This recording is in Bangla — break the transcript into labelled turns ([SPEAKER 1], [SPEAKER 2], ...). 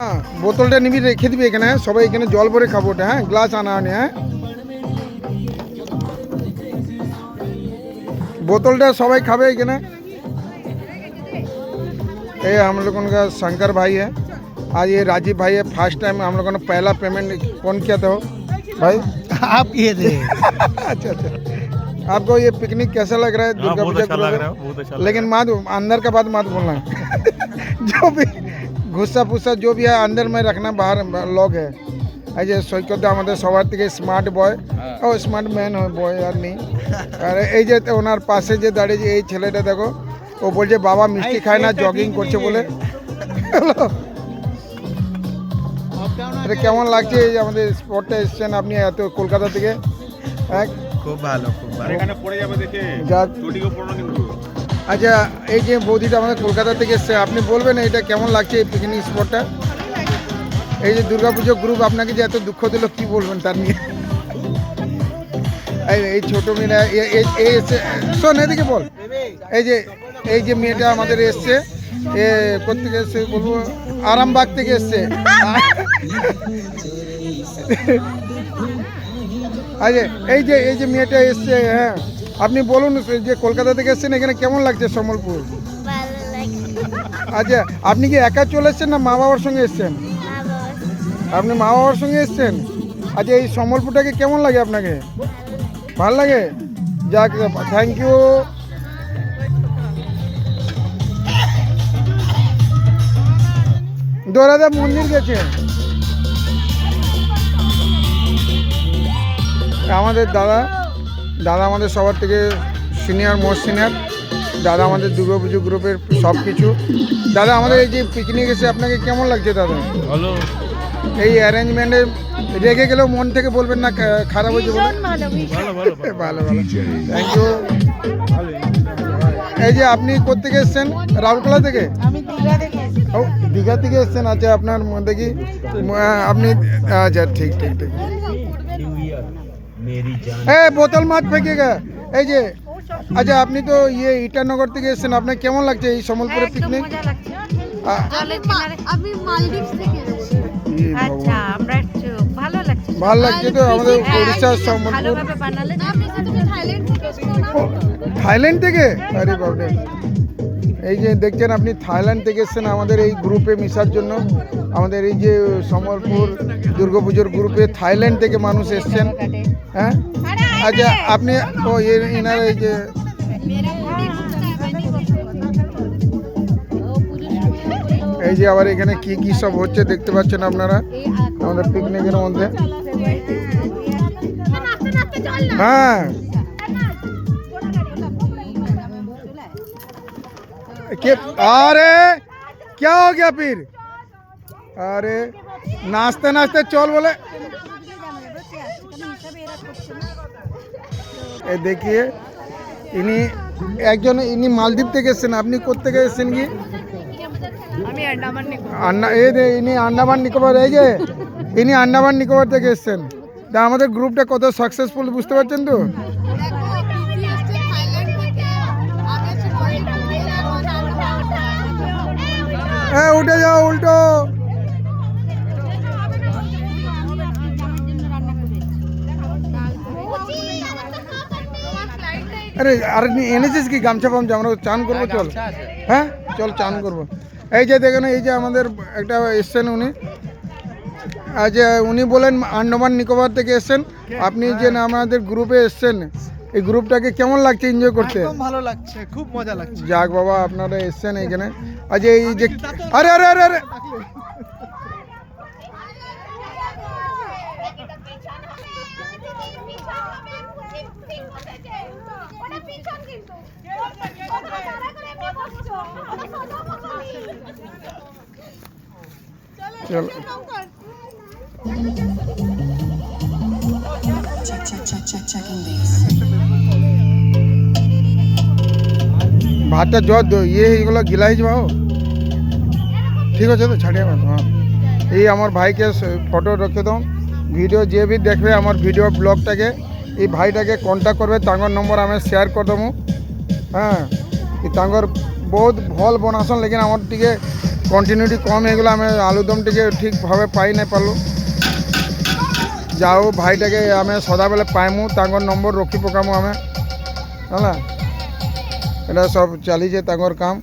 [SPEAKER 1] হ্যাঁ, বোতলটা নিবি রেখে দিবি এখানে, সবাই এখানে জল ভরে খাবো ওটা। হ্যাঁ, গ্লাস আনা আনে। হ্যাঁ, बोतलটা सबाई खावे এখানে। ये हम लोगों का शंकर भाई है, आज ये राजीव भाई है। फर्स्ट टाइम हम लोगों ने पहला पेमेंट कौन किया था भाई?
[SPEAKER 2] आप किए थे।
[SPEAKER 1] अच्छा अच्छा, आपको ये पिकनिक कैसा लग रहा है? दुर्गा
[SPEAKER 3] बहुत
[SPEAKER 1] पूजा
[SPEAKER 3] अच्छा लग रहा है, बहुत अच्छा लग
[SPEAKER 1] लेकिन मत अंदर का बात मत बोलना। जो भी गुस्सा फुस्सा जो भी है अंदर में रखना, बाहर लॉग है। এই যে সৈকত আমাদের সবার থেকে স্মার্ট বয়, ও স্মার্ট ম্যান হয় বয় আর নেই। আর এই যে ওনার পাশে যে দাঁড়িয়ে যে এই ছেলেটা দেখো, ও বলছে বাবা মিষ্টি খায় না, জগিং করছে বলে। এটা কেমন লাগছে এই যে আমাদের স্পটটা এসেছেন আপনি এত কলকাতা থেকে? এক
[SPEAKER 2] খুব ভালো, খুব ভালো।
[SPEAKER 3] এখানে পড়ে যাবে দেখে
[SPEAKER 1] যাক,
[SPEAKER 3] চটিকে পড়ো না কিন্তু।
[SPEAKER 1] আচ্ছা এই যে বৌদিটা আমাদের কলকাতা থেকে এসছে, আপনি বলবেন এটা কেমন লাগছে এই পিকনিক স্পটটা? এই যে দুর্গাপুজো গ্রুপ আপনাকে যে এত দুঃখ দিল, কি বলবেন তার নিয়ে? এই ছোট মেয়েরা এসছে, শোন এদিকে বল। এই যে মেয়েটা আমাদের এসছে, এ কোথেকে এসছে বলবো? আরামবাগ থেকে এসছে। আচ্ছা এই যে মেয়েটা এসছে, হ্যাঁ আপনি বলুন যে কলকাতা থেকে এসছেন, এখানে কেমন লাগছে সম্বলপুর? আচ্ছা আপনি কি একা চলে এসছেন না মা বাবার সঙ্গে এসছেন? আপনি মা বাবার সঙ্গে এসছেন। আচ্ছা এই সম্বলপুরটাকে কেমন লাগে আপনাকে? ভালো লাগে? যাক, থ্যাংক ইউ। দোরাদা মন্দির গেছে আমাদের দাদা আমাদের সবার থেকে সিনিয়র, মোস্ট সিনিয়র দাদা, আমাদের দুর্গাপুজো গ্রুপের সব কিছু। দাদা আমাদের এই যে পিকনিক এসে আপনাকে কেমন লাগছে দাদা?
[SPEAKER 3] ভালো।
[SPEAKER 1] এই অ্যারেঞ্জমেন্টে রেগে গেলেও মন থেকে বলবেন না খারাপ হয়েছে বলে?
[SPEAKER 3] ভালো ভালো
[SPEAKER 1] ভালো ভালো, থ্যাংক ইউ। এই যে আপনি কোত্থেকে এসছেন? রাউরকেলা থেকে? ও দীঘা থেকে এসছেন। আচ্ছা আপনার দেখি আপনি, আচ্ছা ঠিক ঠিক ঠিক। বোতল মাছ ফেঁকেগা। এই যে আচ্ছা আপনি তো ইটানগর থেকে এসছেন, আপনার কেমন লাগছে এই সম্বলপুরের পিকনিক?
[SPEAKER 4] আমি মালদ্বীপ থেকে এসেছি। আচ্ছা, আমরা একটু ভালো লাগছে।
[SPEAKER 1] ভালো লাগছে তো আমাদের উড়িষ্যার সম্বলপুর।
[SPEAKER 4] ভালোভাবে বানালে। আপনি তো থাইল্যান্ড থেকে এসেছেন না?
[SPEAKER 1] থাইল্যান্ড থেকে? আরে বাবরে, এই যে দেখছেন আপনি থাইল্যান্ড থেকে এসেছেন আমাদের এই গ্রুপে মিশার জন্য। আমাদের এই যে সম্বলপুর দুর্গাপুজোর গ্রুপে থাইল্যান্ড থেকে মানুষ এসছেন। হ্যাঁ আচ্ছা আপনি ও এনার এই যে আবার এখানে কি কি সব হচ্ছে দেখতে পাচ্ছেন আপনারা আমাদের পিকনিকের মধ্যে। হ্যাঁ अरे क्या हो गया फिर? अरे नाचते नाचते चल बोले। देखिए इन्हीं मालदीव থেকে এসেছেন। আপনি কোথা থেকে এসেছেন? কি
[SPEAKER 4] আমি আন্দামান নিকোবর।
[SPEAKER 1] ইনি আন্দামান নিকোবর, এই যে ইনি আন্দামান নিকোবর থেকে এসেছেন। তা আমাদের গ্রুপটা কত সাকসেসফুল বুঝতে পারছেন তো? হ্যাঁ উঠে যাও উল্টো। আরে আরে এনেছিস কি গামছা ফামছা? আমরা চান করবো, চল। হ্যাঁ চল চান করবো। এই যে দেখেন এই যে আমাদের একটা এসছেন উনি, আচ্ছা উনি বলেন আন্দামান নিকোবর থেকে এসছেন। আপনি যে আমাদের গ্রুপে এসছেন, এই গ্রুপটাকে কেমন লাগছে এনজয় করতে?
[SPEAKER 2] একদম ভালো লাগছে, খুব মজা লাগছে।
[SPEAKER 1] যাক বাবা আপনারা এসছেন এখানে। আচ্ছা এই যে আরে আরে আরে আরে চলো ভাতটা জল এইগুলো গিলা হয়ে যাও। ঠিক আছে তো ছাড়িয়ে হ্যাঁ। এই আমার ভাইকে ফটো রেখে দাও। ভিডিও যে भी দেখবে আমার ভিডিও ব্লগটাকে, এই ভাইটাকে কন্টাক্ট করবে, তাঙ্কর নম্বর আমি শেয়ার କରିଦେମୁ। হ্যাঁ তাঙ্কর ବହୁତ ଭଲ ବନାସନ୍, ଲେକିନ୍ ଆମର ଟିକେ କଣ୍ଟିନ୍ୟୁଟି କମ୍ ହେଇଗଲା ଆମେ ଆଳୁଦମ ଟିକେ ଠିକ୍ ଭାବେ ପାଇ ନାଇଁ ପାରଲୁ ଯାଉ ଭାଇଟାକେ ଆମେ ସଦାବେଲେ ପାଇମୁ ତାଙ୍କର ନମ୍ବର ରଖି ପକାମୁ ଆମେ ହେଲା এটা সব চালিছে তাঙ্কর কাম